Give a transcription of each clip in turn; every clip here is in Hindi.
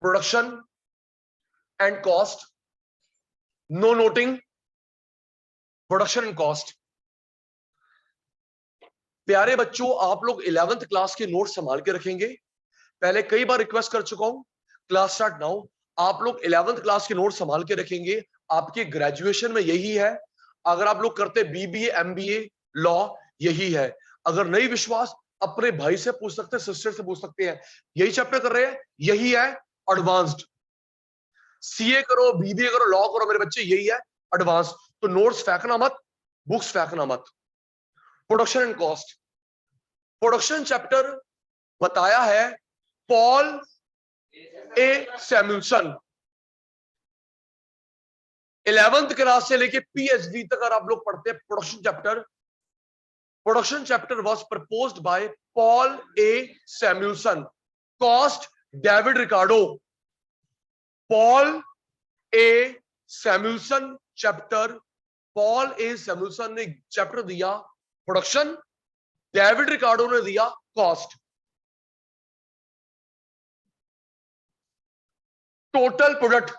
Production and cost, no noting, production and cost. प्यारे बच्चों, आप लोग 11th क्लास के नोट संभाल के रखेंगे। पहले कई बार रिक्वेस्ट कर चुका हूं, क्लास स्टार्ट नाउ। आप लोग 11th क्लास के नोट संभाल के रखेंगे। आपके ग्रेजुएशन में यही है। अगर आप लोग करते बीबीए, एमबीए, लॉ, यही है। अगर नहीं विश्वास, अपने भाई से पूछ सकते हैं, सिस्टर से पूछ सकते हैं। यही चैप्टर कर रहे हैं, यही है एडवांस्ड। सीए करो, बीबीए करो, लॉ करो मेरे बच्चे, यही है एडवांस। तो नोट्स फेंकना मत, बुक्स फेंकना मत। Production and cost. Production chapter बताया है पॉल ए सैमुअल्सन। 11th क्लास से लेके पीएचडी तक अगर आप लोग पढ़ते हैं production chapter, production chapter was proposed by Paul A Samuelson. Cost David Ricardo. Paul A Samuelson chapter, Paul A Samuelson ने चैप्टर दिया प्रोडक्शन, डेविड रिकार्डो ने दिया cost. Total product,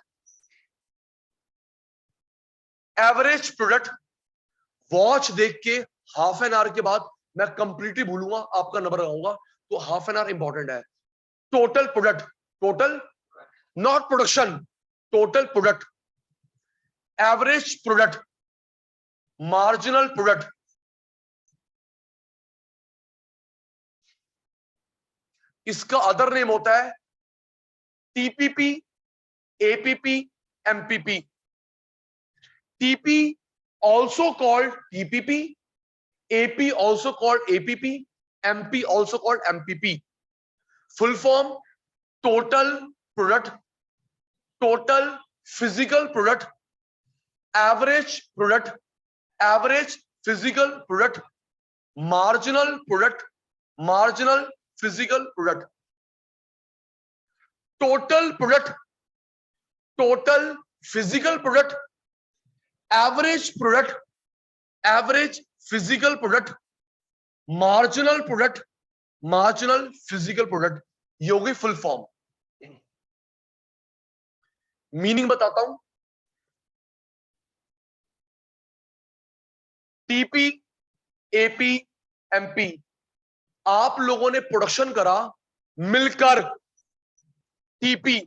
average product. Watch देख के हाफ एन आवर के बाद मैं कंप्लीटली भूलूंगा, आपका नंबर लगाऊंगा, तो हाफ एन आवर इंपॉर्टेंट है। Total product, total not production, total product. Average product, marginal product. इसका अदर नेम होता है TPP, APP, MPP. TP also called TPP, AP also called APP, MP also called MPP. Full form total product, total physical product, average product, average physical product, marginal product, marginal physical product. Total product, total physical product, average product, average physical product, marginal product, marginal physical product। ये होगी फुल फॉर्म। मीनिंग बताता हूं। टीपी, एपी, एमपी, आप लोगों ने प्रोडक्शन करा मिलकर। टीपी,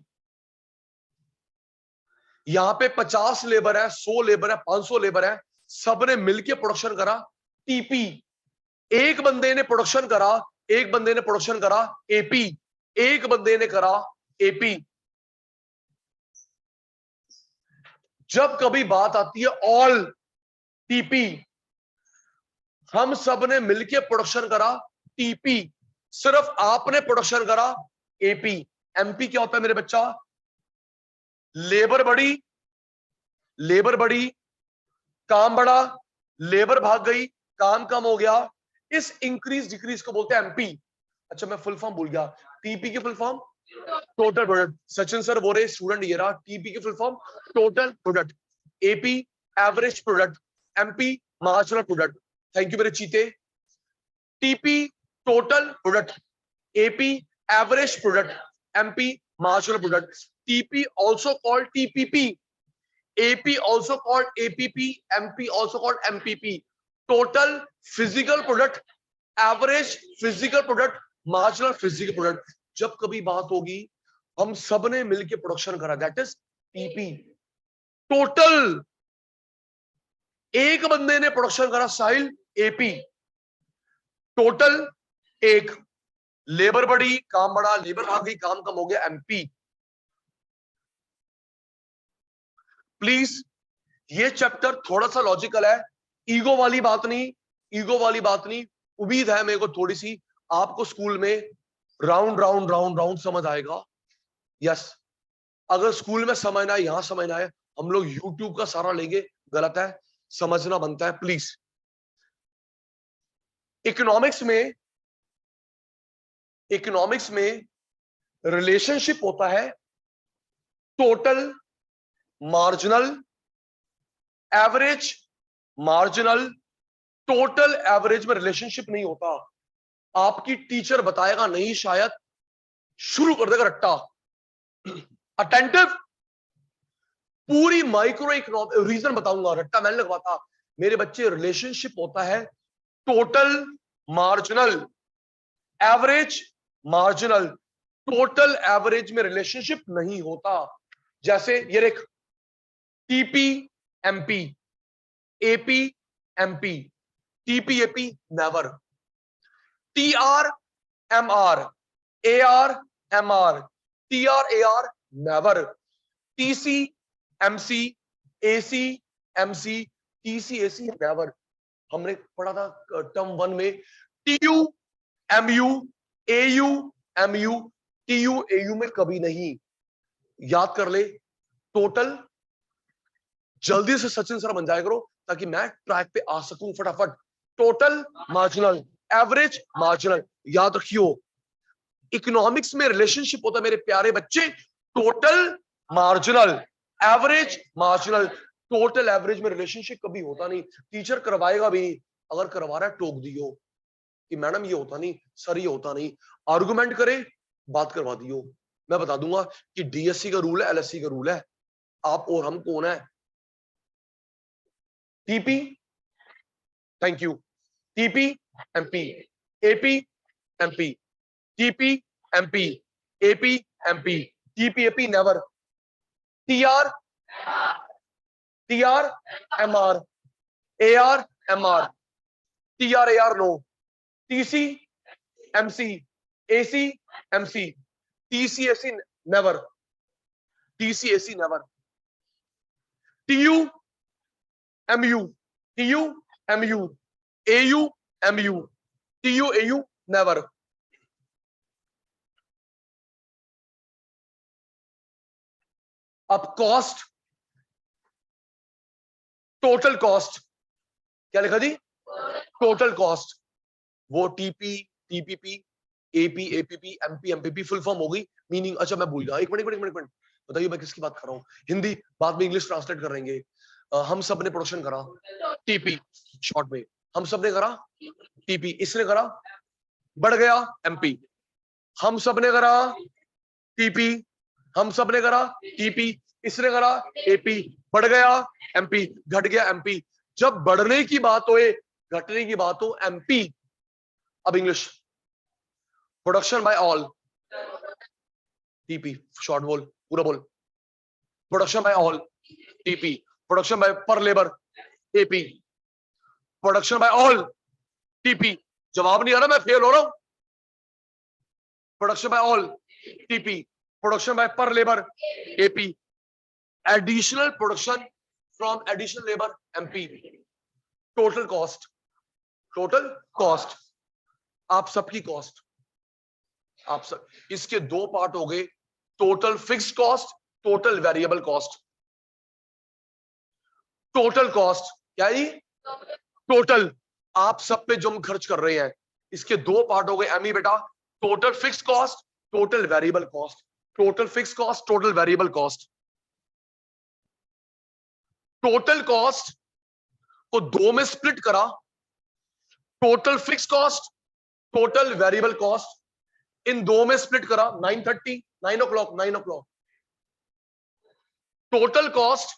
यहां पे 50 लेबर है, 100 लेबर है, 500 लेबर है, सबने मिलकर प्रोडक्शन करा। टीपी, एक बंदे ने प्रोडक्शन करा, एक बंदे ने प्रोडक्शन करा। एपी, एक बंदे ने करा एपी। जब कभी बात आती है ऑल टीपी, हम सब ने मिलकर प्रोडक्शन करा। टीपी, सिर्फ आपने प्रोडक्शन करा एपी। एमपी क्या होता है मेरे बच्चा? लेबर बढ़ी, लेबर बढ़ी, काम बढ़ा, लेबर भाग गई, काम कम हो गया, इस इंक्रीज डिक्रीज को बोलते हैं एमपी। अच्छा मैं फुल फॉर्म भूल गया, टीपी की full form total product. Sachin sir बोल रहे स्टूडेंट ये रहा, टीपी की full form total product, AP average product, MP marginal product. Thank you मेरे चीते। TP total product, AP average product, MP marginal product. TP also called TPP, AP also called APP, MP also called MPP। total physical product, average physical product, marginal physical product। जब कभी बात होगी हम सब ने मिलकर प्रोडक्शन करा, दैट इज टीपी। टोटल, एक बंदे ने प्रोडक्शन करा साहिल, एपी। टोटल एक, लेबर बढ़ी, काम बढ़ा, लेबर भाग गई, काम कम हो गया, एमपी। प्लीज ये चैप्टर थोड़ा सा लॉजिकल है, ईगो वाली बात नहीं, ईगो वाली बात नहीं। उम्मीद है मेरे को थोड़ी सी आपको स्कूल में राउंड राउंड राउंड राउंड समझ आएगा। यस, अगर स्कूल में समझना है, यहां समझना है, हम लोग यूट्यूब का सारा लेंगे, गलत है, समझना बनता है प्लीज। इकोनॉमिक्स में, इकोनॉमिक्स में रिलेशनशिप होता है total, marginal, average, marginal. Total average में रिलेशनशिप नहीं होता, आपकी टीचर बताएगा नहीं, शायद शुरू कर देगा रट्टा। अटेंटिव, पूरी माइक्रो इकोनॉमिक रीजन बताऊंगा, रट्टा मैंने लगवाता। मेरे बच्चे रिलेशनशिप होता है total marginal, average marginal, total average में रिलेशनशिप नहीं होता। जैसे ये देख, TP MP, AP MP, TP AP never, TR MR, AR MR, TR AR never, TC MC, AC MC, TC AC never. हमने पढ़ा था टर्म 1 में TU MU, AU MU, TU AU में कभी नहीं। याद कर ले, टोटल। जल्दी से सचिन सर बन जाया करो ताकि मैं ट्रैक पे आ सकूं फटाफट। टोटल मार्जिनल, एवरेज मार्जिनल, याद रखियो। इकोनॉमिक्स में रिलेशनशिप होता है मेरे प्यारे बच्चे, total marginal, average marginal. Total average में रिलेशनशिप कभी होता नहीं। टीचर करवाएगा भी, अगर करवा रहा है टोक दियो कि मैडम ये होता नहीं, सर ये होता नहीं। आर्गुमेंट करे, बात करवा दियो। मैं बता दूंगा कि डीएससी का रूल है, एलएससी का रूल है। आप और हम कौन है? TP, thank you, TP MP, AP MP, TP MP, AP MP, TP AP never, TR, TR MR, AR MR, TR AR no, TC MC, AC MC, TC AC never, TC AC never, TU MU, TU MU, AU MU, TU AU never. अब कॉस्ट, टोटल कॉस्ट, क्या लिखा जी? Total cost. वो TP, TPP, AP, APP, MP, MPP full form हो गई। मीनिंग, अच्छा मैं भूल गया, एक मिनट एक मिनट एक मिनट, बताइए मैं किसकी बात कर रहा हूँ? हिंदी, बाद में इंग्लिश ट्रांसलेट कर लेंगे। हम सब ने प्रोडक्शन करा टीपी, शॉर्ट में हम सब ने करा टीपी, इसने करा, बढ़ गया एमपी। हम सब ने करा टीपी, हम सब ने करा टीपी, इसने करा एपी, बढ़ गया एमपी, घट गया एमपी। जब बढ़ने की बात हो, घटने की बात हो, एमपी। अब English, production by all, TP, short बोल, पूरा बोल। Production by all, TP, production by per labour, AP, production by all, TP. जवाब नहीं आ रहा, मैं फेल हो रहा हूं। Production by all, TP, production by per labour, AP, additional production from additional labour, MP. Total cost, total cost, आप सबकी कॉस्ट, आप सब। इसके दो पार्ट हो गए, total fixed cost, total variable cost. Total cost क्या है? टोटल, आप सब पे जो हम खर्च कर रहे हैं, इसके दो पार्ट हो गए एमी बेटा, total fixed cost, total variable cost. Total fixed cost, total variable cost. Total cost को दो में स्प्लिट करा, total fixed cost, total variable cost, इन दो में स्प्लिट करा, 9:30, 9 o'clock, 9 o'clock। Total cost,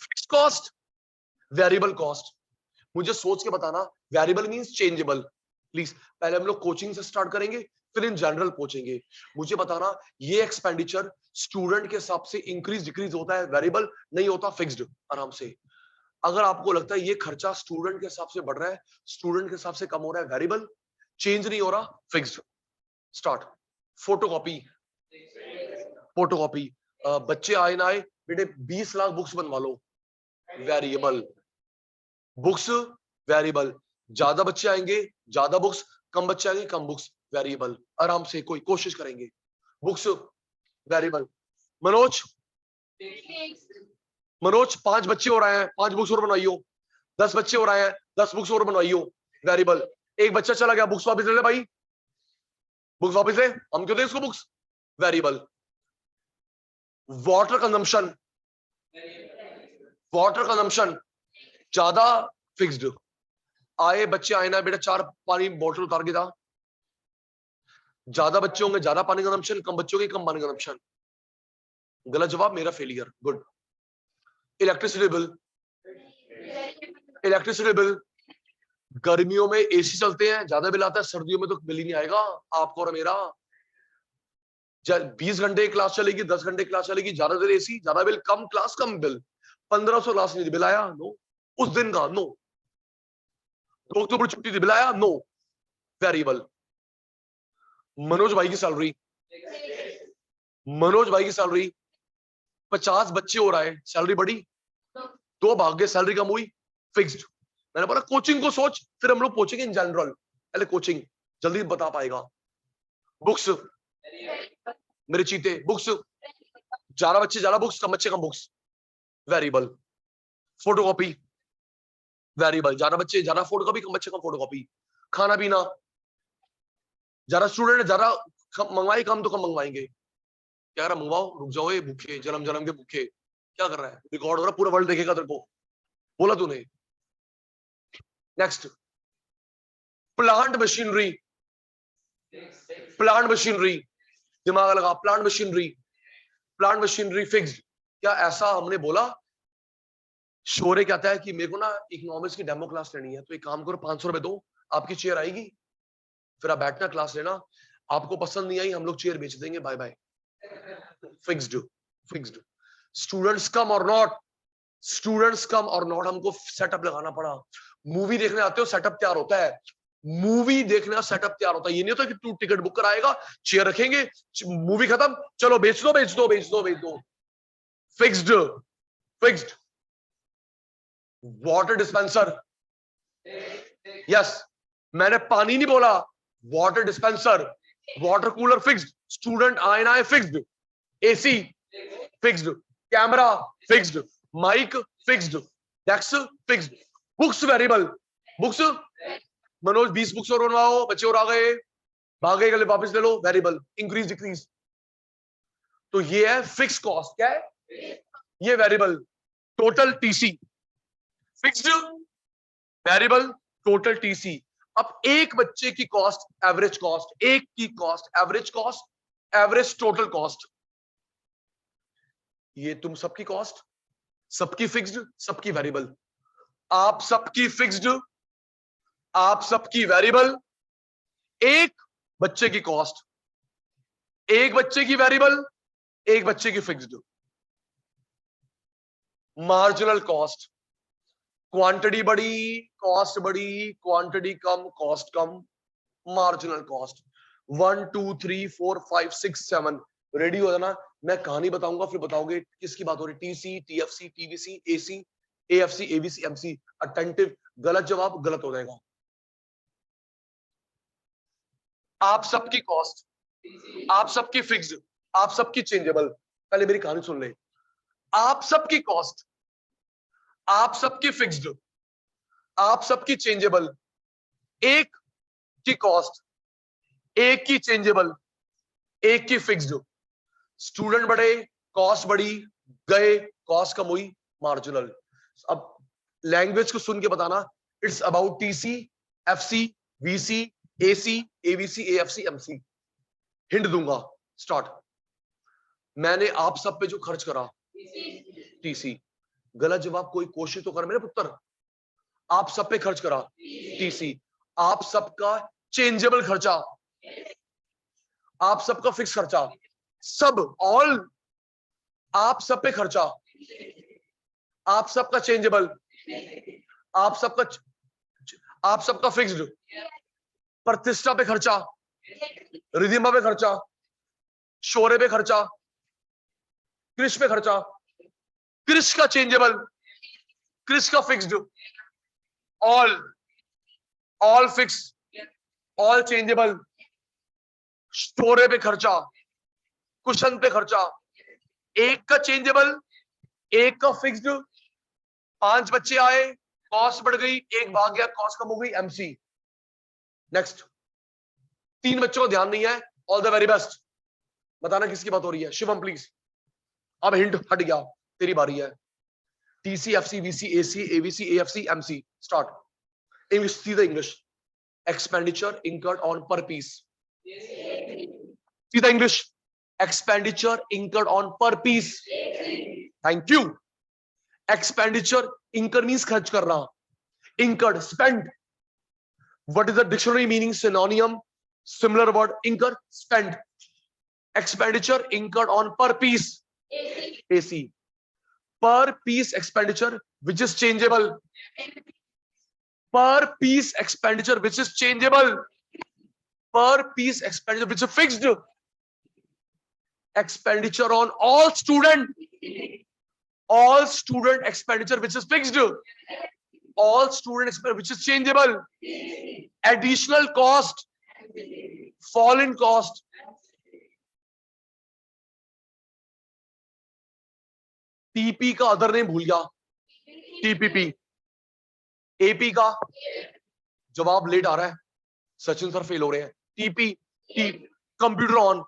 fixed cost, variable cost. मुझे सोच के बताना, वेरिएबल मींस चेंजेबल। प्लीज, पहले हम लोग कोचिंग से स्टार्ट करेंगे, फिर इन जनरल पहुंचेंगे। मुझे बताना, ये एक्सपेंडिचर स्टूडेंट के हिसाब से इंक्रीज डिक्रीज होता है, वेरिएबल नहीं होता, फिक्स्ड। आराम से, अगर आपको लगता है ये खर्चा स्टूडेंट के हिसाब से बढ़ रहा है, स्टूडेंट के हिसाब से कम हो रहा है, वेरिएबल, चेंज नहीं हो रहा, फिक्स्ड। स्टार्ट। फोटोकॉपी, फोटोकॉपी, बच्चे आए ना आए बेटे, 20 लाख बुक्स बनवा लो, वेरिएबल। बुक्स वेरिएबल, ज्यादा बच्चे आएंगे ज्यादा बुक्स, कम बच्चे आएंगे कम बुक्स, वेरिएबल। आराम से कोई कोशिश करेंगे, बुक्स वेरिएबल। मनोज, मनोज 5 बच्चे हो रहे हैं, 5 बुक्स और बनवाइयो। 10 बच्चे हो रहे हैं, 10 बुक्स और बनवाइयो, वेरिएबल। एक बच्चा चला गया, बुक्स वापस ले ले भाई, बुक्स वापस ले, हम क्यों दें इसको books, variable. Water consumption, water consumption ज्यादा, फिक्स्ड। आए बच्चे आए ना बेटा, 4 पानी बोतल उतार के था। ज्यादा बच्चे होंगे ज्यादा पानी कंजम्पशन, कम बच्चे होंगे कम पानी कंजम्पशन। गलत जवाब, मेरा failure. Good. Electricity bill, electricity bill, गर्मियों में एसी चलते हैं, ज्यादा बिल आता है, सर्दियों में तो बिल ही नहीं आएगा आपको और मेरा। 20 घंटे क्लास चलेगी, 10 घंटे क्लास चलेगी, ज्यादा देर एसी, ज्यादा बिल, कम क्लास कम बिल। 1500 क्लास नहीं बिल आया, नो। उस दिन का नो। 2 अक्टूबर छुट्टी थी, बिल आया, नो। वेरिएबल। मनोज भाई की सैलरी, मनोज भाई की सैलरी 50 बच्चे हो रहा है, सैलरी बढ़ी, 2 भाग गए, सैलरी कम हुई, फिक्स्ड। मैंने बोला कोचिंग को सोच, फिर हम लोग पूछेंगे इन जनरल, पहले कोचिंग जल्दी बता पाएगा। बुक्स, मेरे चीते, बुक्स, 11 बच्चे 11 बुक्स, कम बच्चे कम बुक्स, वेरिएबल। फोटोकॉपी, वेरिएबल, 11 बच्चे 11 फोटोकॉपी, कम बच्चे कम फोटोकॉपी। खाना पीना, ज्यादा स्टूडेंट ज्यादा मंगवाई, कम तो कम मंगवाएंगे। क्या कर रहा, मंगवाओ, रुक जाओ, ये भूखे, जन्म जन्म के भूखे, क्या कर रहा है, रिकॉर्ड हो रहा, पूरा वर्ल्ड देखेगा तेरे को, बोला तूने। Next, plant machinery, plant machinery, दिमाग लगा, plant machinery, plant machinery fixed. क्या ऐसा हमने बोला? शोरे कहता है कि मेरे को ना इकोनॉमिक्स की डेमो क्लास लेनी है, तो एक काम करो 500 रुपए दो, आपकी चेयर आएगी, फिर आप बैठना, क्लास लेना, आपको पसंद नहीं आई हम लोग चेयर बेच देंगे, bye bye. Fixed, fixed. Students कम और नॉट, स्टूडेंट्स कम और नॉट, हमको सेटअप लगाना पड़ा। मूवी देखने आते हो, सेटअप तैयार होता है, मूवी देखने सेटअप तैयार होता है, ये नहीं होता कि तू टिकट बुक कराएगा, चेयर रखेंगे, मूवी खत्म, चलो बेच दो बेच दो बेच दो बेच दो। Fixed, fixed. Water dispenser, yes, मैंने पानी नहीं बोला, water dispenser, water cooler fixed, student आए ना आए fixed, AC fixed, camera fixed, mike fixed, desk fixed, books variable, books, Manoj 20 books और बनवाओ, बच्चे और आ गए, भागे गए, वापस ले लो, वेरिएबल, इंक्रीज डिक्रीज। तो ये है फिक्स कॉस्ट, क्या है ये, variable. Total TC, fixed, variable, total TC. अब एक बच्चे की कॉस्ट, एवरेज कॉस्ट, एक की cost, average cost, average total cost, ये तुम सबकी कॉस्ट, सबकी फिक्स्ड, सबकी वेरिएबल, आप सबकी फिक्स्ड, आप सबकी वेरिएबल, एक बच्चे की कॉस्ट, एक बच्चे की वेरिएबल, एक बच्चे की फिक्स्ड। मार्जिनल कॉस्ट, क्वांटिटी बढ़ी, कॉस्ट बढ़ी, क्वांटिटी कम, कॉस्ट कम, मार्जिनल कॉस्ट। 1 2 3 4 5 6 7, रेडी हो जाना, मैं कहानी बताऊंगा, फिर बताओगे किसकी बात हो रही, TC, TFC, TVC, AC, AFC, ABC, MC. Attentive, गलत जवाब गलत हो जाएगा। आप सबकी कॉस्ट, आप सबकी फिक्स्ड, आप सबकी चेंजेबल। पहले मेरी कहानी सुन ले। आप सबकी कॉस्ट, आप सबकी फिक्स्ड, आप सबकी चेंजेबल, एक की कॉस्ट, एक की चेंजेबल, एक की फिक्स्ड। स्टूडेंट बढ़े, कॉस्ट बढ़ी, गए, कॉस्ट कम हुई, मार्जिनल। अब लैंग्वेज को सुन के बताना, it's about TC, FC, VC, AC, AVC, AFC, MC. Hint दूंगा, स्टार्ट। मैंने आप सब पे जो खर्च करा, टीसी। गलत जवाब, कोई कोशिश तो कर मेरे पुत्र। आप सब पे खर्च करा, टीसी। आप सबका चेंजेबल खर्चा, आप सबका फिक्स खर्चा, सब, ऑल, आप सब पे खर्चा, आप सबका चेंजेबल, आप सबका, आप सबका फिक्स्ड, प्रतिष्ठा पे खर्चा, रिधिमा पे खर्चा, शोरे पे खर्चा, क्रिश पे खर्चा, क्रिश का चेंजेबल, क्रिश का fixed, all, all fix, all changeable, शोरे पे खर्चा, कुशन पे खर्चा, एक का चेंजेबल, एक का फिक्स्ड, 5 बच्चे आए, कॉस्ट बढ़ गई, एक भाग गया, कॉस्ट कम हो गई, एमसी। नेक्स्ट, 3 बच्चों को ध्यान नहीं है, ऑल द वेरी बेस्ट। बताना किसकी बात हो रही है, शिवम प्लीज। अब हिंट हट गया, तेरी बारी है। TC, FC, VC, AC, AVC, AFC, MC, start. English, सीधा इंग्लिश। एक्सपेंडिचर इनकर्ड ऑन पर पीस, सीधा इंग्लिश। एक्सपेंडिचर इंकर्ड ऑन पर पीस, थैंक यू। एक्सपेंडिचर इंकर मींस खर्च करना, incurred spend, what is the dictionary meaning सिनोनियम similar word इंकर spend, expenditure incurred on per piece AC, per piece expenditure which is changeable, per piece expenditure which is changeable, per piece expenditure which is fixed, expenditure on all student expenditure which is fixed, all student expenditure which is changeable, additional cost, fall in cost, TP का अदर नेम भूल गया, टीपीपी, एपी का जवाब लेट आ रहा है, सचिन सर फेल हो रहे हैं, टीपी कंप्यूटर ऑन,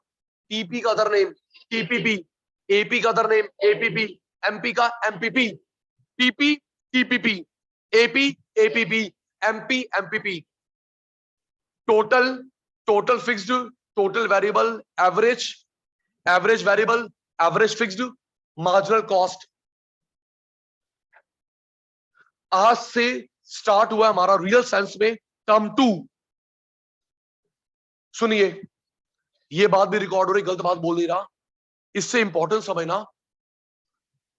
टीपी का अदर नेम टीपीपी, एपी का अदर नेम एपीपी, एमपी का MPP, TP TPP, AP APP, MP MPP, total fixed, total variable, average variable, average fixed, marginal cost. आज से स्टार्ट हुआ हमारा रियल सेंस में टर्म 2। सुनिए, ये बात भी रिकॉर्ड हो रही, गलत बात बोल नहीं रहा, इससे इंपॉर्टेंट समझना।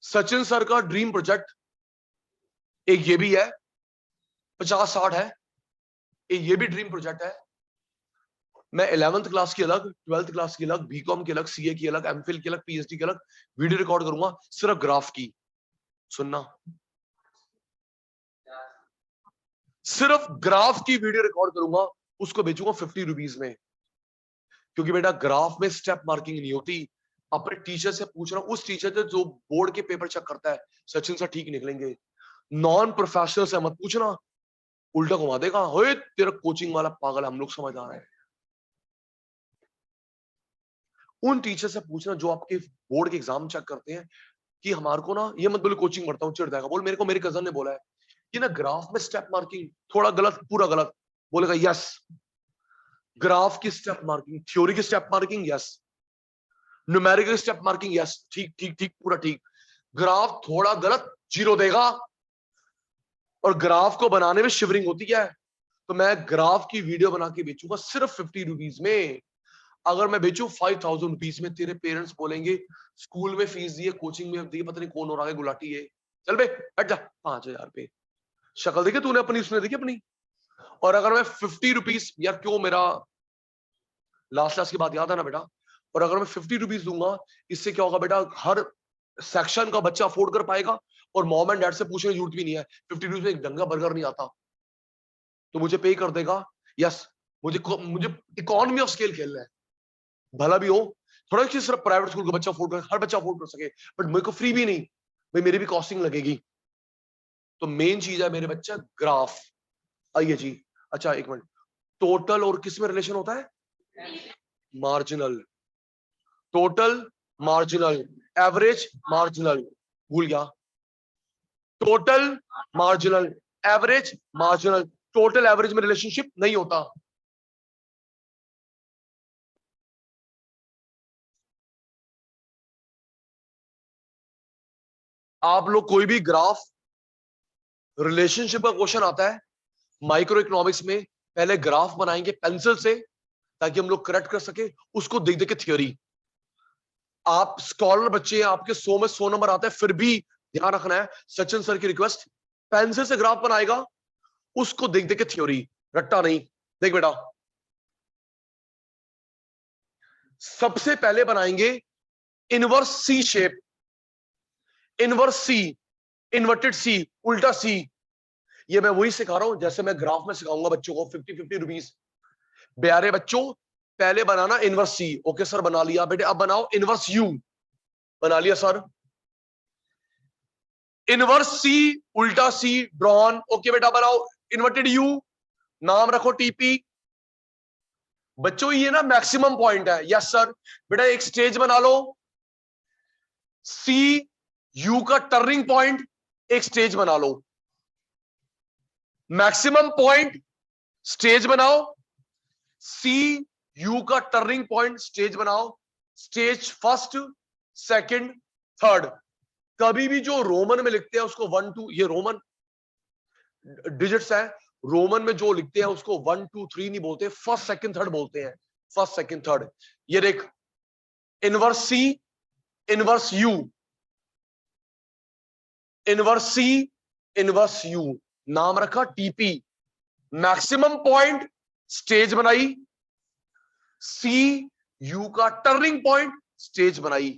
सचिन सर का ड्रीम प्रोजेक्ट एक ये भी है, 50-60 है, एक ये भी ड्रीम प्रोजेक्ट है। मैं 11th क्लास की अलग, 12th क्लास की अलग, बीकॉम की अलग, सीए की अलग, एमफिल की अलग, पीएचडी की अलग वीडियो रिकॉर्ड करूंगा सिर्फ ग्राफ की। सुनना, सिर्फ ग्राफ की वीडियो रिकॉर्ड करूंगा, उसको बेचूंगा 50 रुपीज में, क्योंकि बेटा ग्राफ में स्टेप मार्किंग नहीं होती। अपने टीचर से पूछ रहा हूं, उस टीचर से जो बोर्ड के पेपर चेक करता है, सचिन सर ठीक निकलेंगे। नॉन प्रोफेशनल से मत पूछना, उल्टा घुमा देगा, होए तेरा कोचिंग वाला पागल, हम लोग समझ आ रहे हैं। उन टीचर से पूछना जो आपके बोर्ड के एग्जाम चेक करते हैं, कि हमारे को ना, ये मत बोले कोचिंग पढ़ता हूँ चिढ़ जाएगा, बोल मेरे को मेरे कजन ने बोला है कि ना ग्राफ में स्टेप मार्किंग थोड़ा गलत, पूरा गलत, बोलेगा यस। ग्राफ की स्टेप मार्किंग, थ्योरी की step marking yes, numerical step marking yes, ठीक ठीक ठीक पूरा ठीक। ग्राफ थोड़ा गलत, 0 देगा। और ग्राफ को बनाने में शिवरिंग होती क्या है, तो मैं ग्राफ की वीडियो बना के बेचूंगा सिर्फ 50 रुपीज में। अगर मैं बेचूं 5000 रुपीज में, तेरे पेरेंट्स बोलेंगे स्कूल में फीस दिए, कोचिंग में दी, पता नहीं कौन हो रहा है गुलाटी है, चल बे बैठ जा, 5000 पे शक्ल देखी तूने अपनी, उसने देखी अपनी। और अगर मैं 50 रुपीज, यार क्यों, मेरा लास्ट की बात याद है ना बेटा, और अगर मैं 50 रुपीज दूंगा, इससे क्या होगा बेटा, हर सेक्शन का बच्चा अफोर्ड कर पाएगा, और मॉम एंड डैड से पूछने की जरूरत भी नहीं है। 50 रुपीज में एक डंगा बर्गर नहीं आता, तो मुझे पे कर देगा। यस, मुझे इकोनॉमी ऑफ स्केल खेलना है, भला भी हो थोड़ा, कि सिर्फ प्राइवेट स्कूल का बच्चा अफोर्ड कर, हर बच्चा अफोर्ड कर सके, बट मेरे को फ्री भी नहीं भाई, मेरी भी कॉस्टिंग लगेगी। तो मेन चीज है मेरे बच्चा ग्राफ। आइए जी, अच्छा एक मिनट, टोटल और किस में रिलेशन होता है, marginal, total marginal, average marginal, भूल गया, total marginal, average marginal, total average में रिलेशनशिप नहीं होता। आप लोग कोई भी ग्राफ रिलेशनशिप का क्वेश्चन आता है माइक्रो इकोनॉमिक्स में, पहले ग्राफ बनाएंगे पेंसिल से, ताकि हम लोग करेक्ट कर सके, उसको देख देख के थ्योरी। आप स्कॉलर बच्चे हैं, आपके 100 में 100 नंबर आते हैं, फिर भी ध्यान रखना है, सचिन सर की रिक्वेस्ट, पेंसिल से ग्राफ बनाएगा, उसको देख देख के थ्योरी, रट्टा नहीं। देख बेटा, सबसे पहले बनाएंगे inverse C shape, inverse C, inverted सी, उल्टा सी। ये मैं वही सिखा रहा हूं जैसे मैं ग्राफ में सिखाऊंगा बच्चों को, 50-50 रुपीज। प्यारे बच्चों, पहले बनाना इनवर्स सी, ओके सर बना लिया बेटे, अब बनाओ इनवर्स यू, बना लिया सर। इनवर्स सी, उल्टा सी ड्रॉन, ओके बेटा बनाओ इन्वर्टेड यू, नाम रखो टीपी। बच्चों ये ना मैक्सिमम पॉइंट है, यस सर। बेटा एक स्टेज बना लो, सी यू का टर्निंग पॉइंट, एक स्टेज बना लो, मैक्सिमम पॉइंट स्टेज बनाओ, सी यू का टर्निंग पॉइंट स्टेज बनाओ, स्टेज फर्स्ट, सेकंड, थर्ड। कभी भी जो रोमन में लिखते हैं उसको 1 2, ये रोमन डिजिट्स है, रोमन में जो लिखते हैं उसको 1 2 3 नहीं बोलते, फर्स्ट सेकंड थर्ड बोलते हैं, फर्स्ट सेकंड थर्ड। ये देख, inverse C, inverse U, inverse C, inverse U, नाम रखा टीपी। मैक्सिमम पॉइंट स्टेज बनाई, सी यू का टर्निंग पॉइंट स्टेज बनाई।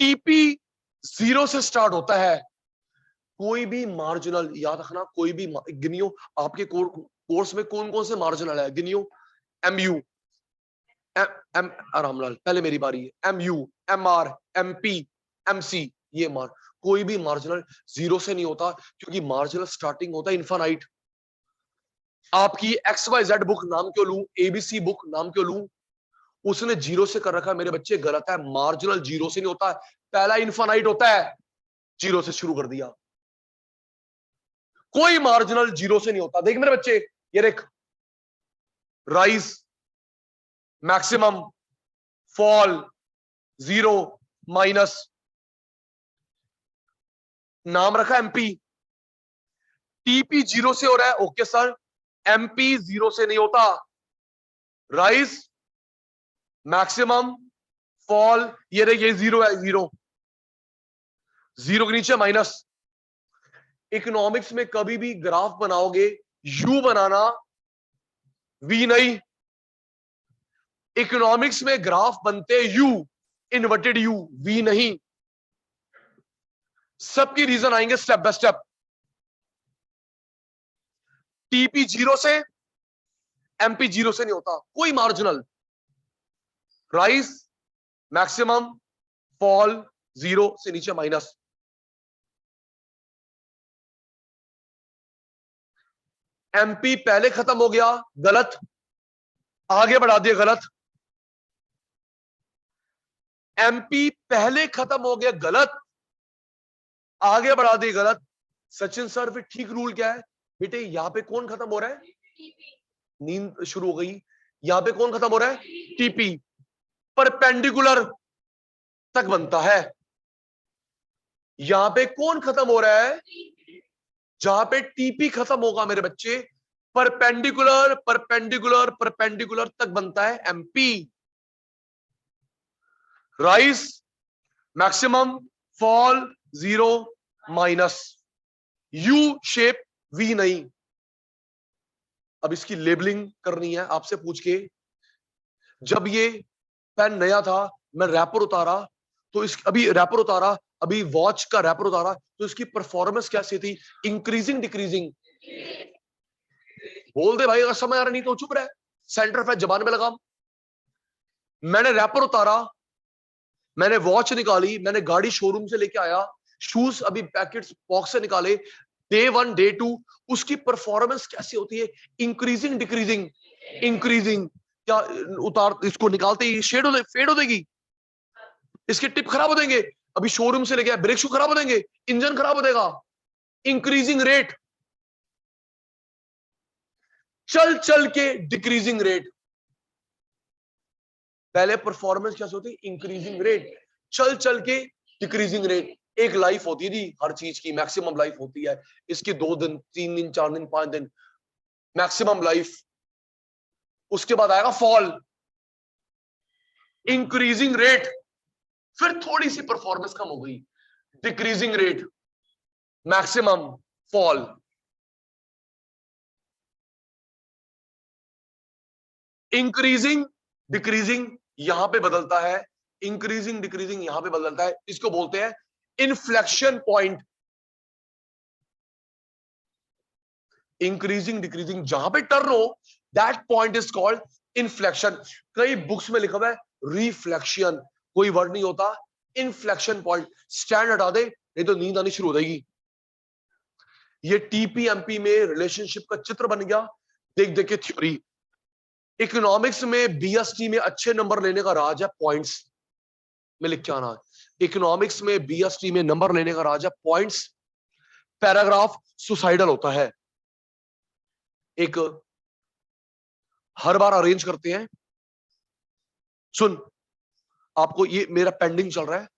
टीपी 0 से स्टार्ट होता है। कोई भी मार्जिनल याद रखना, कोई भी गिनियो, आपके कोर्स में कौन कौन से मार्जिनल है गिनियो। एमयू, एम रामलाल पहले मेरी बारी है। एमयू, एमआर, एमपी, एमसी, ये मार, कोई भी मार्जिनल 0 से नहीं होता, क्योंकि मार्जिनल स्टार्टिंग होता है इनफाइनाइट। आपकी XYZ बुक नाम क्यों लूं, ABC बुक नाम क्यों लूं, उसने 0 से कर रखा है मेरे बच्चे, गलत है। मार्जिनल 0 से नहीं होता, पहला इनफाइनाइट होता है, 0 से शुरू कर दिया। कोई मार्जिनल 0 से नहीं होता। देख मेरे बच्चे, ये देख, राइज, मैक्सिमम, फॉल, 0, माइनस, नाम रखा एमपी। टीपी 0 से हो रहा है, ओके सर। एमपी 0 से नहीं होता, राइज, मैक्सिमम, फॉल, ये देखिए 0 है, 0, 0 के नीचे माइनस। इकोनॉमिक्स में कभी भी ग्राफ बनाओगे, यू बनाना, वी नहीं। इकोनॉमिक्स में ग्राफ बनते यू, इन्वर्टेड यू, वी नहीं। सबकी रीजन आएंगे स्टेप बाय स्टेप। टीपी 0 से, एमपी 0 से नहीं होता, कोई मार्जिनल, राइज, मैक्सिमम, फॉल, 0 से नीचे माइनस। एमपी पहले खत्म हो गया, गलत, आगे बढ़ा दिया, गलत। एमपी पहले खत्म हो गया, गलत, आगे बढ़ा दिया, गलत। सचिन सर फिर ठीक रूल क्या है बेटे, यहां पे कौन खत्म हो रहा है, नींद शुरू हो गई, यहां पे कौन खत्म हो रहा है, टीपी, परपेंडिकुलर तक बनता है। यहां पे कौन खत्म हो रहा है, जहां पे टीपी खत्म होगा मेरे बच्चे, परपेंडिकुलर परपेंडिकुलर परपेंडिकुलर तक बनता है MP. Rise, maximum, fall, 0, minus, U shape, V नहीं। अब इसकी लेबलिंग करनी है आपसे पूछ के। जब ये पेन नया था, मैं रैपर उतारा, तो इस अभी रैपर उतारा, अभी वॉच का रैपर उतारा, तो इसकी परफॉर्मेंस कैसी थी, इंक्रीजिंग डिक्रीजिंग। बोल दे भाई, अगर समझ आ रहा नहीं तो चुप रहे, सेंटर पे जबान में लगाम। मैंने रैपर उतारा, मैंने वॉच निकाली, मैंने गाड़ी शोरूम से लेके आया, शूज अभी पैकेट्स बॉक्स से निकाले, डे 1 डे 2, उसकी परफॉर्मेंस कैसी होती है, इंक्रीजिंग डिक्रीजिंग, इंक्रीजिंग। क्या उतार इसको निकालते ही शेड हो फेड हो जाएगी, इसके टिप खराब हो जाएंगे, अभी शोरूम से लेके आया, ब्रेक शू खराब हो जाएंगे, इंजन खराब हो जाएगा। इंक्रीजिंग रेट, चल चल के डिक्रीजिंग रेट। पहले परफॉर्मेंस कैसे होती है, इंक्रीजिंग रेट, चल चल के डिक्रीजिंग रेट। एक लाइफ होती है जी हर चीज की, मैक्सिमम लाइफ होती है इसकी, 2 दिन 3 दिन 4 दिन 5 दिन मैक्सिमम लाइफ। उसके बाद आएगा फॉल, इंक्रीजिंग रेट, फिर थोड़ी सी परफॉर्मेंस कम हो गई, decreasing rate, maximum, fall. Increasing decreasing यहां पे बदलता है, इंक्रीजिंग डिक्रीजिंग यहां पे बदलता है, इसको बोलते हैं इन्फ्लेक्शन पॉइंट। इंक्रीजिंग डिक्रीजिंग जहां पे टर्न हो, that point is called inflection. कई बुक्स में लिखा हुआ है रिफ्लेक्शन, कोई वर्ड नहीं होता, इन्फ्लेक्शन पॉइंट। स्टैंड हटा दे, नहीं तो नींद आनी शुरू हो जाएगी। ये टीपीएमपी में रिलेशनशिप का चित्र बन गया, देख देख के थ्योरी। इकोनॉमिक्स में बीएसटी में अच्छे नंबर लेने का राज है पॉइंट्स में लिख के आना है। इकोनॉमिक्स में बीएसटी में नंबर लेने का राज है पॉइंट्स। पैराग्राफ सुसाइडल होता है, एक हर बार अरेंज करते हैं, सुन, आपको ये मेरा पेंडिंग चल रहा है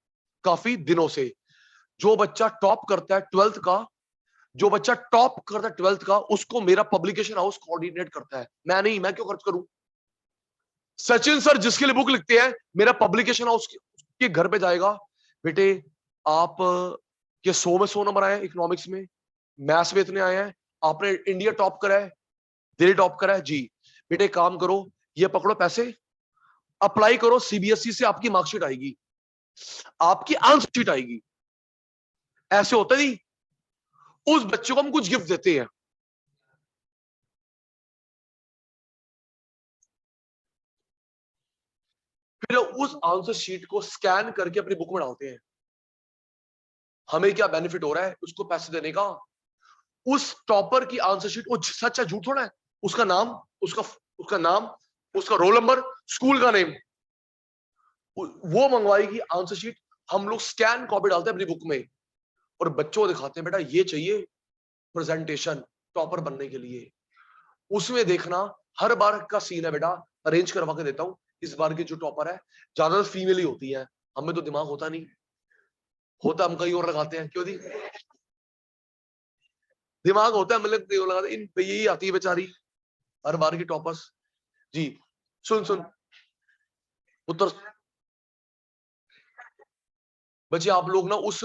काफी दिनों से। जो बच्चा टॉप करता है 12th का, जो बच्चा टॉप करता है 12th का, उसको मेरा पब्लिकेशन हाउस कोऑर्डिनेट करता है, मैं नहीं, मैं क्यों खर्च करूं। सचिन सर जिसके लिए बुक लिखते हैं, मेरा पब्लिकेशन हाउस के घर पे जाएगा, बेटे आप के 100 में 100 नंबर आए इकोनॉमिक्स में, मैथ्स में इतने आए हैं, आपने इंडिया टॉप करा है, दिल्ली टॉप करा है जी, बेटे काम करो, ये पकड़ो पैसे, अप्लाई करो, सीबीएसई से आपकी मार्कशीट आएगी, आपकी आंसर शीट आएगी। ऐसे होता नहीं, उस बच्चे को हम कुछ गिफ्ट देते हैं। फिर उस आंसर शीट को स्कैन करके अपनी बुक में डालते हैं। हमें क्या बेनिफिट हो रहा है उसको पैसे देने का। उस टॉपर की आंसर शीट, वो सच है झूठ थोड़ा है, उसका नाम, उसका उसका नाम, उसका रोल नंबर, स्कूल का नेम, वो मंगवाएगी आंसर शीट, हम लोग स्कैन कॉपी डालते हैं अपनी बुक में और बच्चों को दिखाते हैं, बेटा ये चाहिए प्रेजेंटेशन टॉपर बनने के लिए। उसमें देखना हर बार का सीन है बेटा, अरेंज करवा के देता हूं। इस बार की जो टॉपर है ज्यादातर फीमेल ही होती है, हमें तो दिमाग होता नहीं, होता हम कहीं और लगाते हैं, क्यों दी दिमाग होता है, मतलब कहीं और लगाते, इन यही आती है बेचारी हर बार की टॉपर्स जी। सुन सुन उत्तर बच्चे, आप लोग ना उस,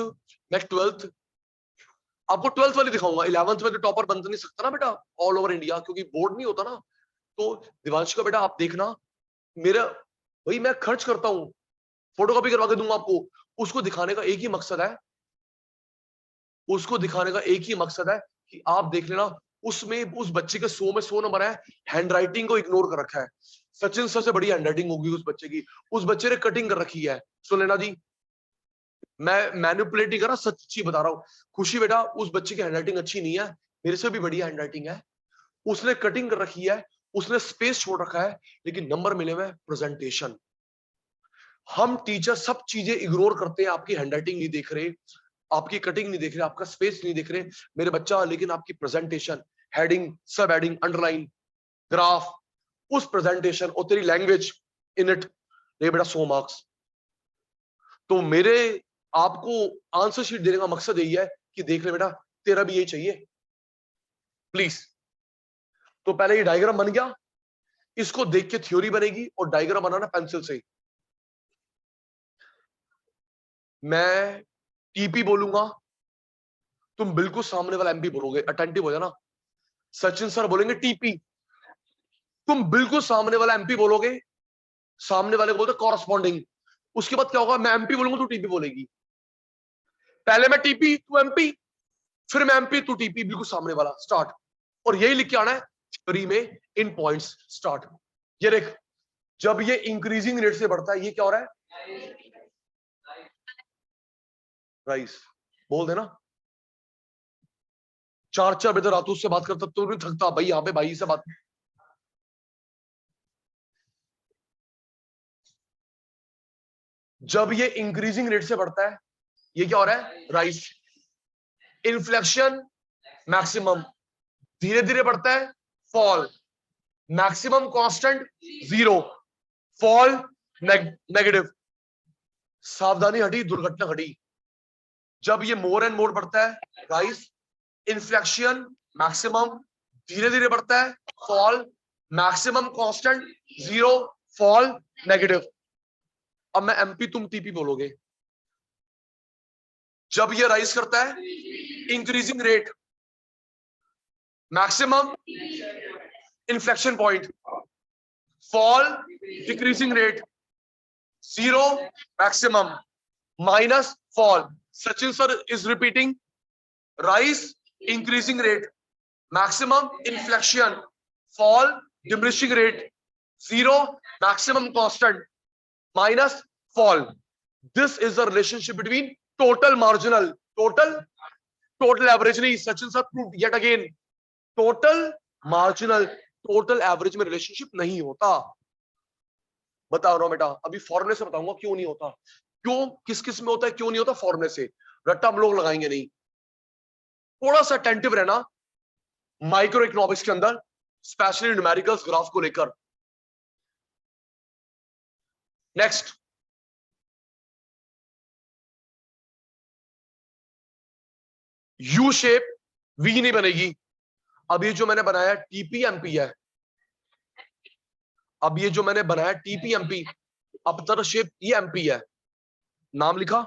मैं 12th आपको 12th वाली दिखाऊंगा, 11th में तो टॉपर बन तो नहीं सकता ना बेटा ऑल ओवर इंडिया, क्योंकि बोर्ड नहीं होता ना। तो दिवांश का बेटा आप देखना, मेरा भाई मैं खर्च करता हूँ, फोटोकॉपी करवा के दूंगा आपको। उसको दिखाने का एक ही मकसद है, उसको दिखाने का एक ही मकसद है कि आप देख लेना, उसमें उस बच्चे के 100 में 100 नंबर है। हैंडराइटिंग को इग्नोर कर रखा है, सचिन सर से बड़ी हैंडराइटिंग होगी उस बच्चे की, उस बच्चे ने कटिंग कर रखी है। सुन लेना जी, मैं मैनिपुलेट नहीं कर रहा, सच्ची बता रहा हूँ। खुशी बेटा उस बच्चे की हैंडराइटिंग अच्छी नहीं है, मेरे से भी बढ़िया हैंडराइटिंग है, उसने कटिंग कर रखी है, उसने स्पेस छोड़ रखा है, लेकिन नंबर मिले हुए प्रेजेंटेशन। हम टीचर सब चीजें इग्नोर करते हैं, आपकी हैंडराइटिंग नहीं देख रहे, आपकी कटिंग नहीं देख रहे, आपका स्पेस नहीं देख रहे मेरे बच्चा, लेकिन आपकी प्रेजेंटेशन, हेडिंग, सब हेडिंग, अंडरलाइन, ग्राफ, उस प्रेजेंटेशन और तेरी लैंग्वेज इन इट, ये बेटा 100 मार्क्स। तो मेरे आपको आंसर शीट देने का मकसद यही है कि देख ले बेटा तेरा भी यही चाहिए प्लीज। तो पहले ये डायग्राम बन गया, इसको देख के थ्योरी बनेगी और डायग्राम बनाना पेंसिल से। मैं टीपी बोलूंगा, तुम बिल्कुल सामने वाला एमपी बोलोगे, अटेंटिव हो जाना। सचिन सर बोलेंगे टीपी, तुम बिल्कुल सामने वाला एमपी बोलोगे, सामने वाले को बोलते कॉरस्पॉन्डिंग। उसके बाद क्या होगा, मैं एमपी बोलूंगा तू टीपी बोलेगी, पहले मैं टीपी तू एमपी, फिर मैं एमपी तू टीपी, बिल्कुल सामने वाला, स्टार्ट। और यही लिख के आना है थ्योरी में इन पॉइंट्स, स्टार्ट। ये देख, जब ये इंक्रीजिंग रेट से बढ़ता है, ये क्या हो रहा है, राइस, बोल देना। 4 बजे रात उससे बात करता तो नहीं थकता भाई, यहाँ पे भाई से बात। जब ये इंक्रीजिंग रेट से बढ़ता है, ये क्या हो रहा है, राइस। इन्फ्लेक्शन मैक्सिमम, धीरे धीरे बढ़ता है, fall. Maximum constant 0, fall negative. सावधानी हटी, दुर्घटना घटी। जब ये मोर एंड मोर बढ़ता है, राइस। इन्फ्लेक्शन मैक्सिमम, धीरे धीरे बढ़ता है, fall. Maximum constant 0, fall negative. अब मैं एमपी तुम टीपी बोलोगे। जब ये राइज करता है, increasing rate, maximum inflection point, fall decreasing rate, 0 maximum, minus fall. Sachin sir is repeating, rise increasing rate, maximum inflection, fall diminishing rate, 0 maximum constant, minus fall. This is the relationship between total marginal, total average नहीं, Sachin sir proved yet again, total marginal total average में relationship नहीं होता। बता रहा हूं बेटा, अभी फॉर्मूले से बताऊंगा क्यों नहीं होता, क्यों किस किस में होता है, क्यों नहीं होता, फॉर्मूले से रट्टा हम लोग लगाएंगे नहीं। थोड़ा सा अटेंटिव रहना माइक्रो इकोनॉमिक्स के अंदर, स्पेशली न्यूमेरिकल्स ग्राफ को लेकर। नेक्स्ट, यू शेप, वी नहीं बनेगी। अब ये जो मैंने बनाया टीपी एमपी है, अब ये जो मैंने बनाया टीपी एमपी, अब तर शेप ये एमपी है, नाम लिखा।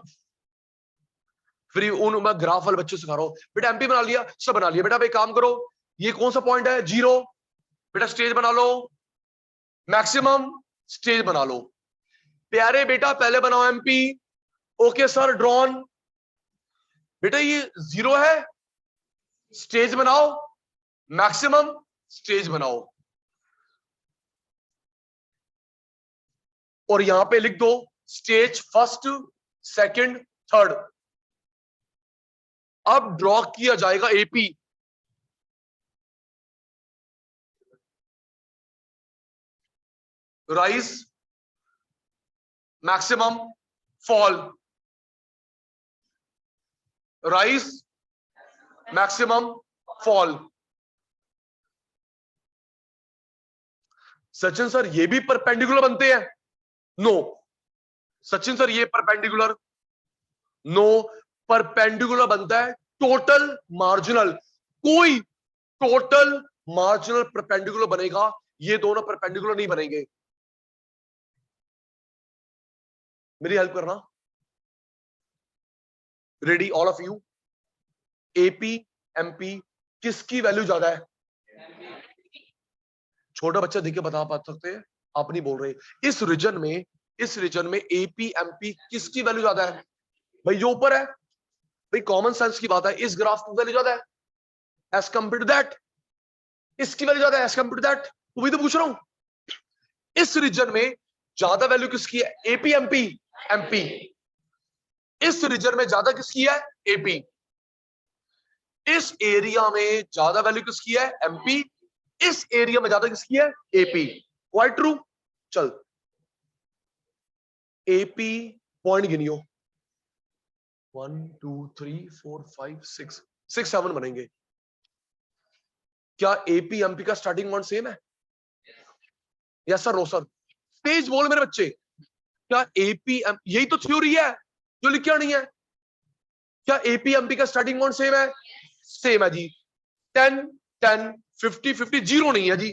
फिर उन मैं ग्राफ वाले बच्चों सिखा रहा हूं, बेटा एमपी बना लिया, सब बना लिया। बेटा अब एक काम करो, ये कौन सा पॉइंट है, 0, बेटा स्टेज बना लो, मैक्सिमम स्टेज बना लो। प्यारे बेटा पहले बनाओ एमपी, ओके सर ड्रॉन। बेटा ये 0 है, स्टेज बनाओ, मैक्सिमम स्टेज बनाओ, और यहां पे लिख दो स्टेज फर्स्ट, सेकंड, थर्ड। अब ड्रॉ किया जाएगा AP, rise, maximum, fall, rise, maximum, fall. Sachin sir ये भी परपेंडिकुलर बनते हैं? नो सचिन सर ये परपेंडिकुलर, नो परपेंडिकुलर बनता है टोटल मार्जिनल। कोई टोटल मार्जिनल परपेंडिकुलर बनेगा, ये दोनों परपेंडिकुलर नहीं बनेंगे। मेरी हेल्प करना, ready all of you. AP MP किसकी वैल्यू ज्यादा है? छोटा बच्चा देख के बता पा सकते हैं, आप नहीं बोल रहे। इस रीजन में, इस रीजन में एपी एमपी किसकी वैल्यू ज्यादा है? भाई जो ऊपर है, भाई कॉमन सेंस की बात है, इस ग्राफ की वैल्यू ज्यादा है एज कंपेयर टू दैट, इसकी वैल्यू ज्यादा है एज कंपेयर टू दैट। तो वही तो पूछ रहा हूं, इस रीजन में ज्यादा वैल्यू किसकी है? AP MP, MP. इस रीजन में ज्यादा किसकी है? एपी। इस एरिया में ज्यादा वैल्यू किसकी है? एमपी। इस एरिया में ज्यादा किसकी है? एपी। Quite true. चल एपी पॉइंट गिनियो, 1 2 3 4 5 6 6 7 बनेंगे। क्या एपी एमपी का स्टार्टिंग पॉइंट सेम है? Yes sir, no sir. तेज बोल मेरे बच्चे, क्या एपी यही तो थ्योरी है जो लिखा नहीं है। क्या एपी एमपी का स्टार्टिंग पॉइंट सेम है? सेम है जी। 10 10 50 50 जीरो नहीं है जी।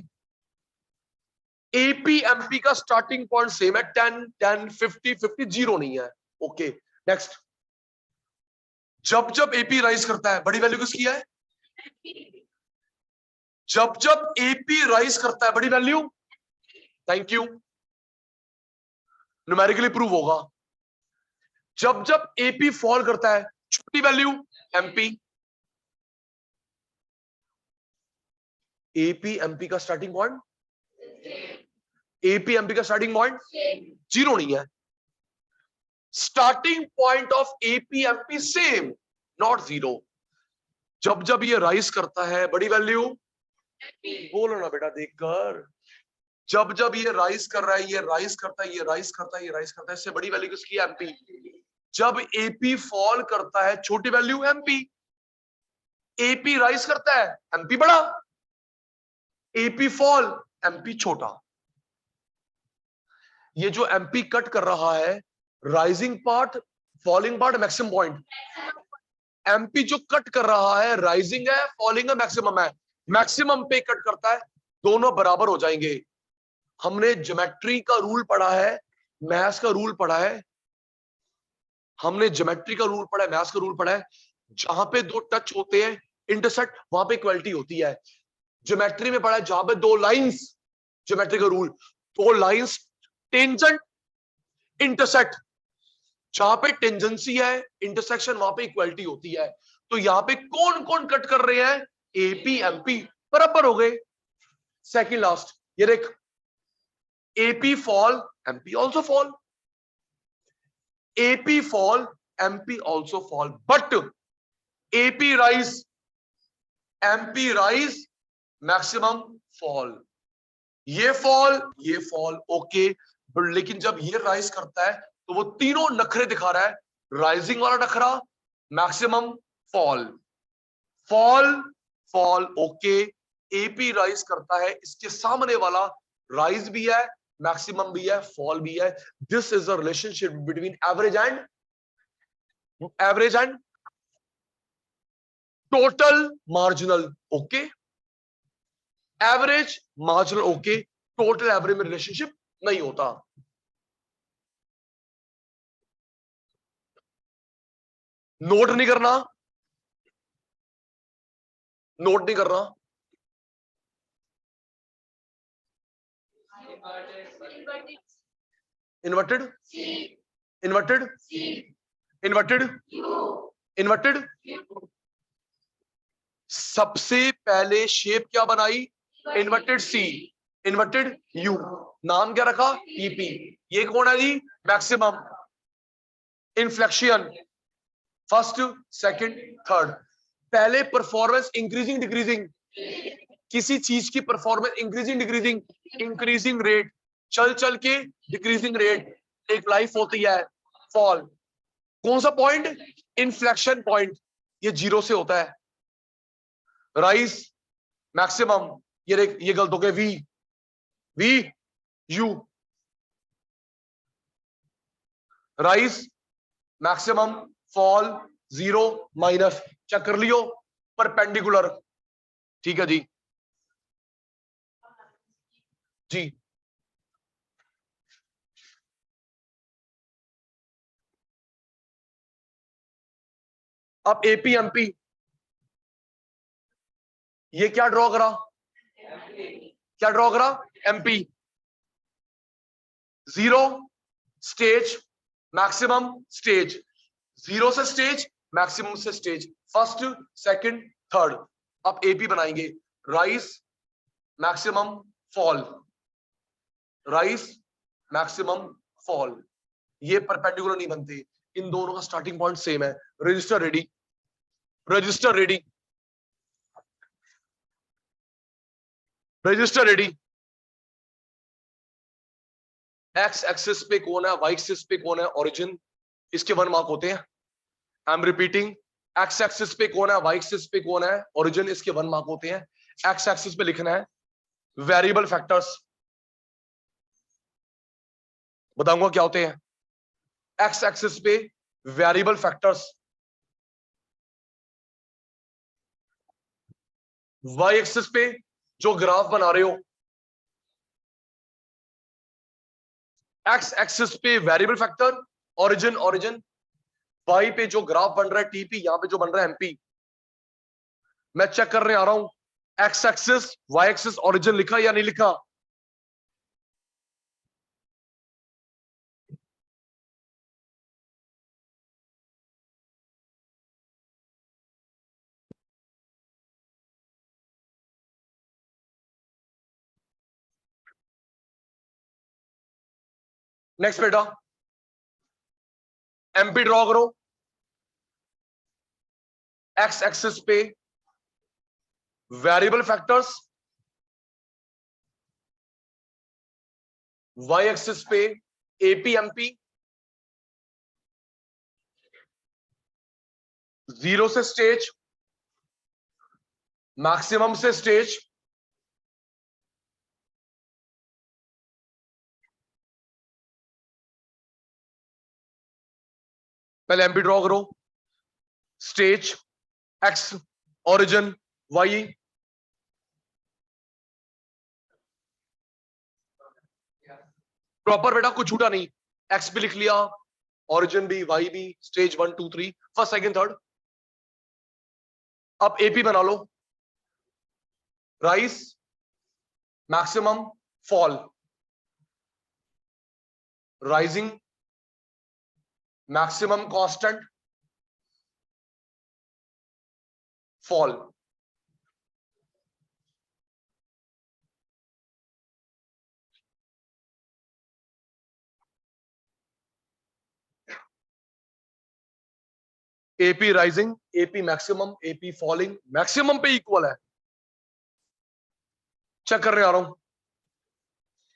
एपी एमपी का स्टार्टिंग पॉइंट सेम है, 10 10 50 50 जीरो नहीं है। Okay next. जब जब एपी राइज करता है, बड़ी वैल्यू किसकी है? जब जब एपी राइज करता है, बड़ी value, thank you, numerically prove होगा। जब जब एपी फॉल करता है, छोटी वैल्यू, एमपी। एपी एमपी का स्टार्टिंग पॉइंट, एपी एमपी का स्टार्टिंग पॉइंट जीरो नहीं है। Starting point of AP MP same, not zero. जब जब ये राइज करता है, बड़ी वैल्यू, बोलो ना बेटा देखकर, जब जब ये राइज कर रहा है, ये राइज करता है, ये राइज करता है, ये राइज करता है, इससे बड़ी वैल्यू किसकी है? एमपी। जब एपी फॉल करता है, छोटी वैल्यू, एमपी। एपी राइज करता है, एमपी बड़ा, एपी फॉल, एमपी छोटा। ये जो एमपी कट कर रहा है, rising part, falling part, maximum point. MP जो कट कर रहा है, राइजिंग है, फॉलिंग है, मैक्सिमम है। मैक्सिमम पे कट करता है, दोनों बराबर हो जाएंगे। हमने ज्योमेट्री का रूल पढ़ा है, मैथ्स का रूल पढ़ा है, हमने ज्योमेट्री का रूल पढ़ा है, मैथ्स का रूल पढ़ा है। जहां पे दो टच होते हैं, इंटरसेक्ट, वहां पे इक्वलिटी होती है। ज्योमेट्री में पढ़ा है, जहां पे दो लाइंस, ज्योमेट्री का रूल, दो लाइंस टेंजेंट इंटरसेक्ट, जहां पे टेंजेंसी है, इंटरसेक्शन, वहां पे इक्वलिटी होती है। तो यहां पे कौन कौन कट कर रहे हैं? एपी एमपी बराबर हो गए। सेकंड लास्ट, ये देख, AP fall, MP also fall, AP fall, MP also fall, but AP rise, MP rise, maximum fall. ये फॉल, ये फॉल, ओके। लेकिन जब ये राइज करता है, तो वो तीनों नखरे दिखा रहा है, राइजिंग वाला नखरा, maximum, fall, fall, fall, okay. AP rise करता है, इसके सामने वाला राइज भी है, मैक्सिमम भी है, फॉल भी है। This is a relationship between average and total marginal okay, average marginal okay, total average में रिलेशनशिप नहीं होता। नोट नहीं करना, नोट नहीं करना। Inverted, inverted, inverted, inverted. सबसे पहले शेप क्या बनाई? इन्वर्टेड सी, इन्वर्टेड यू, नाम क्या रखा? टीपी। ये कौन है जी? Maximum inflection, first, second, third. पहले परफॉर्मेंस इंक्रीजिंग डिक्रीजिंग, किसी चीज की performance increasing decreasing, increasing rate, चल चल के डिक्रीजिंग रेट, एक लाइफ होती है फॉल। कौन सा पॉइंट? इन्फ्लेक्शन पॉइंट, ये जीरो से होता है। राइज मैक्सिमम, ये गलत हो गया, V, V U, rise maximum, fall zero minus, check कर लियो, परपेंडिकुलर। ठीक है जी, जी अब एपीएमपी, ये क्या ड्रॉ करा? क्या ड्रॉ करा? MP. Zero stage, maximum stage, zero से स्टेज, मैक्सिमम से स्टेज, फर्स्ट, सेकंड, थर्ड। अब एपी बनाएंगे, rise maximum fall, rise maximum fall. ये परपेंडिकुलर नहीं बनते, इन दोनों का स्टार्टिंग पॉइंट सेम है। Register ready, register ready, register ready. X axis पे कौन है, वाई एक्सिस पे कौन है? ओरिजिन, इसके 1 मार्क होते हैं। I am repeating, x axis पे कौन है, वाई एक्सिस पे कौन है? ओरिजिन, इसके 1 मार्क होते हैं। एक्स एक्सिस पे लिखना है वेरिएबल फैक्टर्स, बताऊंगा क्या होते हैं। एक्स एक्सिस पे वेरिएबल फैक्टर्स, वाई एक्सिस पे जो ग्राफ बना रहे हो, एक्स एक्सिस पे variable factor origin, origin, y पे जो ग्राफ बन रहा है टीपी, यहां पे जो बन रहा है एमपी। मैं चेक करने आ रहा हूं, x axis y axis origin लिखा या नहीं लिखा? नेक्स्ट बेटा, एमपी ड्रॉ करो। एक्स एक्सिस पे वेरिएबल फैक्टर्स, वाई एक्सिस पे एपीएमपी, जीरो से स्टेज, मैक्सिमम से स्टेज, पहले एमपी ड्रॉ करो। Stage, x, origin, y, proper बेटा, कुछ छूटा नहीं। एक्स भी लिख लिया, ओरिजिन भी, वाई भी, स्टेज 1 2 3, फर्स्ट सेकंड थर्ड। अब एपी बना लो, rise maximum fall, rising maximum constant fall. AP rising, AP maximum, AP falling, maximum पे इक्वल है। चेक करने आ रहा हूं,